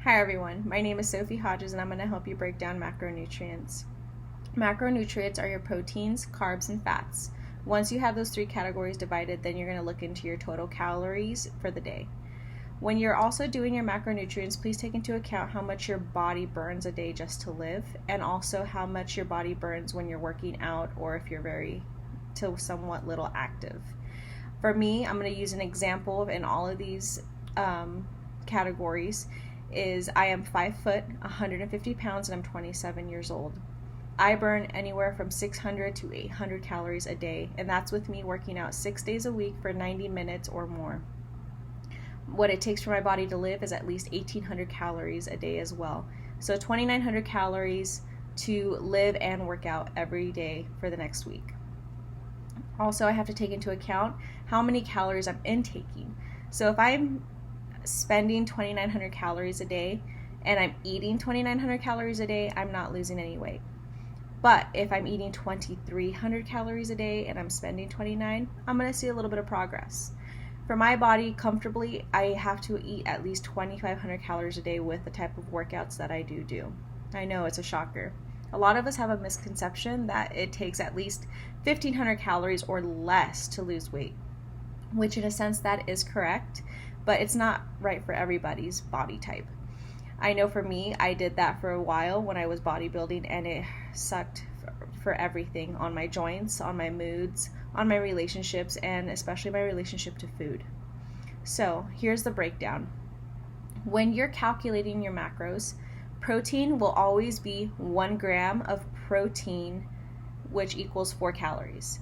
Hi everyone, my name is Sophie Hodges and I'm going to help you break down macronutrients. Macronutrients are your proteins, carbs, and fats. Once you have those three categories divided, then you're going to look into your total calories for the day. When you're also doing your macronutrients, please take into account how much your body burns a day just to live, and also how much your body burns when you're working out or if you're somewhat little active. For me, I'm going to use an example in all of these categories. I am 5 foot, 150 pounds, and I'm 27 years old. I burn anywhere from 600 to 800 calories a day, and that's with me working out 6 days a week for 90 minutes or more. What it takes for my body to live is at least 1,800 calories a day as well. So 2,900 calories to live and work out every day for the next week. Also, I have to take into account how many calories I'm intaking. So if I'm spending 2,900 calories a day and I'm eating 2,900 calories a day, I'm not losing any weight. But if I'm eating 2,300 calories a day and I'm spending 29, I'm going to see a little bit of progress. For my body, comfortably, I have to eat at least 2,500 calories a day with the type of workouts that I do. I know it's a shocker. A lot of us have a misconception that it takes at least 1,500 calories or less to lose weight, which in a sense that is correct, but it's not right for everybody's body type. I know for me, I did that for a while when I was bodybuilding, and it sucked for everything, on my joints, on my moods, on my relationships, and especially my relationship to food. So here's the breakdown. When you're calculating your macros, protein will always be 1 gram of protein, which equals 4 calories.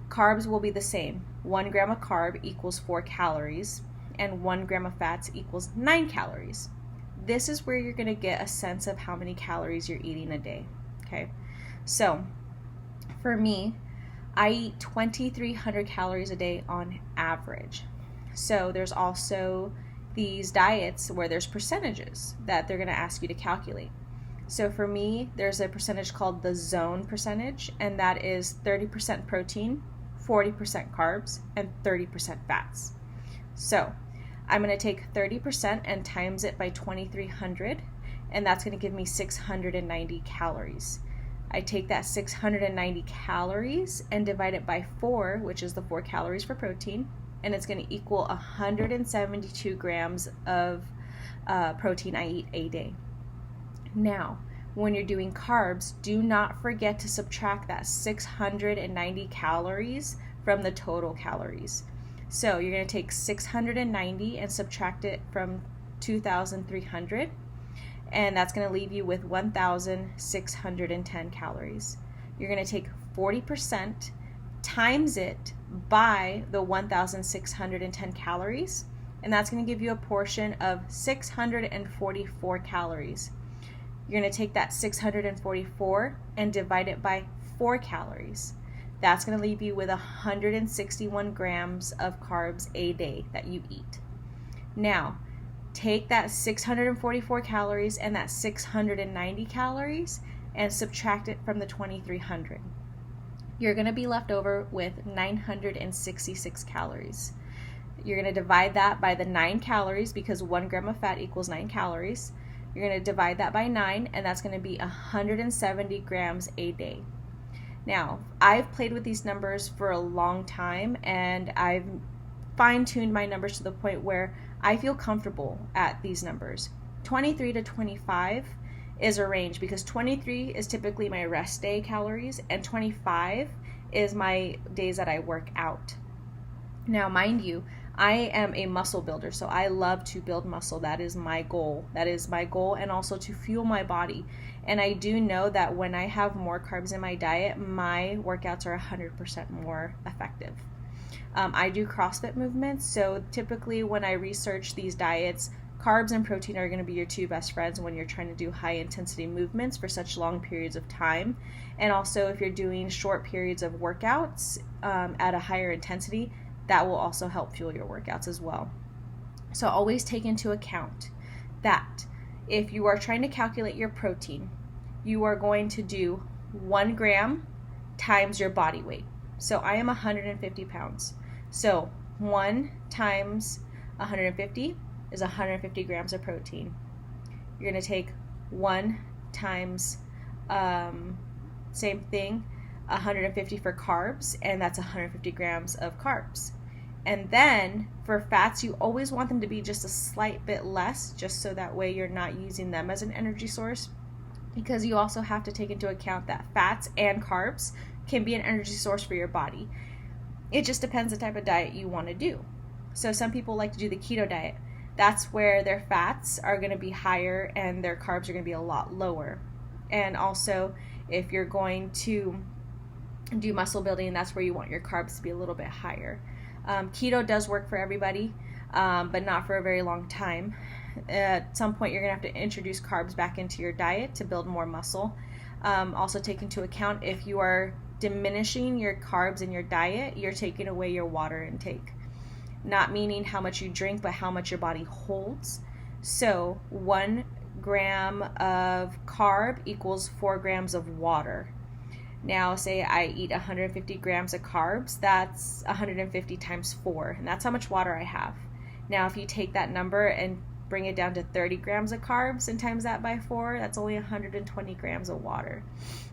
Carbs will be the same. 1 gram of carb equals 4 calories, and 1 gram of fats equals 9 calories. This is where you're going to get a sense of how many calories you're eating a day. Okay, so for me, I eat 2,300 calories a day on average. So there's also these diets where there's percentages that they're going to ask you to calculate. So for me, there's a percentage called the zone percentage, and that is 30% protein, 40% carbs, and 30% fats. So I'm going to take 30% and times it by 2,300, and that's going to give me 690 calories. I take that 690 calories and divide it by 4, which is the 4 calories for protein, and it's going to equal 172 grams of protein I eat a day. Now, when you're doing carbs, do not forget to subtract that 690 calories from the total calories. So you're going to take 690 and subtract it from 2,300, and that's going to leave you with 1,610 calories. You're going to take 40% times it by the 1,610 calories, and that's going to give you a portion of 644 calories. You're going to take that 644 and divide it by 4 calories. That's going to leave you with 161 grams of carbs a day that you eat. Now, take that 644 calories and that 690 calories and subtract it from the 2,300. You're going to be left over with 966 calories. You're going to divide that by the 9 calories because 1 gram of fat equals 9 calories. You're going to divide that by 9, and that's going to be 170 grams a day. Now, I've played with these numbers for a long time, and I've fine-tuned my numbers to the point where I feel comfortable at these numbers. 23 to 25 is a range because 23 is typically my rest day calories, and 25 is my days that I work out. Now, mind you, I am a muscle builder, so I love to build muscle. That is my goal. And also to fuel my body. And I do know that when I have more carbs in my diet, my workouts are 100% more effective. I do CrossFit movements, so typically when I research these diets, carbs and protein are going to be your two best friends when you're trying to do high intensity movements for such long periods of time. And also if you're doing short periods of workouts at a higher intensity, that will also help fuel your workouts as well. So always take into account that if you are trying to calculate your protein, you are going to do 1 gram times your body weight. So I am 150 pounds. So 1 times 150 is 150 grams of protein. you're going to take 1 times same thing, 150 for carbs, and that's 150 grams of carbs. And then for fats, you always want them to be just a slight bit less, just so that way you're not using them as an energy source, because you also have to take into account that fats and carbs can be an energy source for your body. It just depends the type of diet you want to do. So some people like to do the keto diet. That's where their fats are going to be higher and their carbs are going to be a lot lower. And also, if you're going to do muscle building, that's where you want your carbs to be a little bit higher. Keto does work for everybody, but not for a very long time. At some point, you're going to have to introduce carbs back into your diet to build more muscle. Also take into account, if you are diminishing your carbs in your diet, you're taking away your water intake. Not meaning how much you drink, but how much your body holds. So 1 gram of carb equals 4 grams of water. Now, say I eat 150 grams of carbs, that's 150 times 4, and that's how much water I have. Now, if you take that number and bring it down to 30 grams of carbs and times that by 4, that's only 120 grams of water.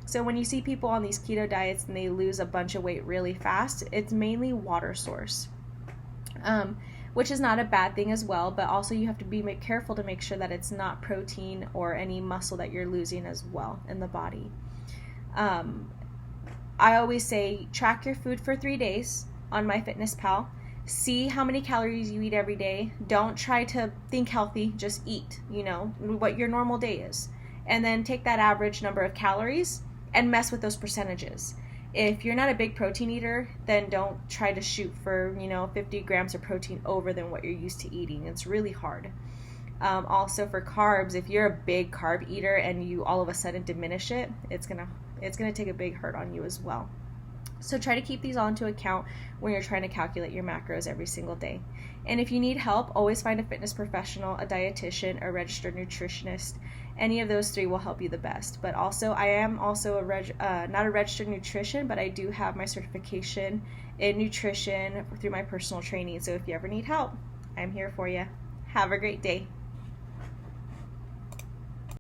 So when you see people on these keto diets and they lose a bunch of weight really fast, it's mainly water source, which is not a bad thing as well, but also you have to be careful to make sure that it's not protein or any muscle that you're losing as well in the body. I always say track your food for 3 days on MyFitnessPal. See how many calories you eat every day. Don't try to think healthy, just eat, what your normal day is. And then take that average number of calories and mess with those percentages. If you're not a big protein eater, then don't try to shoot for, 50 grams of protein over than what you're used to eating. It's really hard. Also for carbs, if you're a big carb eater and you all of a sudden diminish it, it's gonna take a big hurt on you as well. So try to keep these all into account when you're trying to calculate your macros every single day. And if you need help, always find a fitness professional, a dietitian, a registered nutritionist. Any of those 3 will help you the best. But also, I am also not a registered nutrition, but I do have my certification in nutrition through my personal training. So if you ever need help, I'm here for you. Have a great day.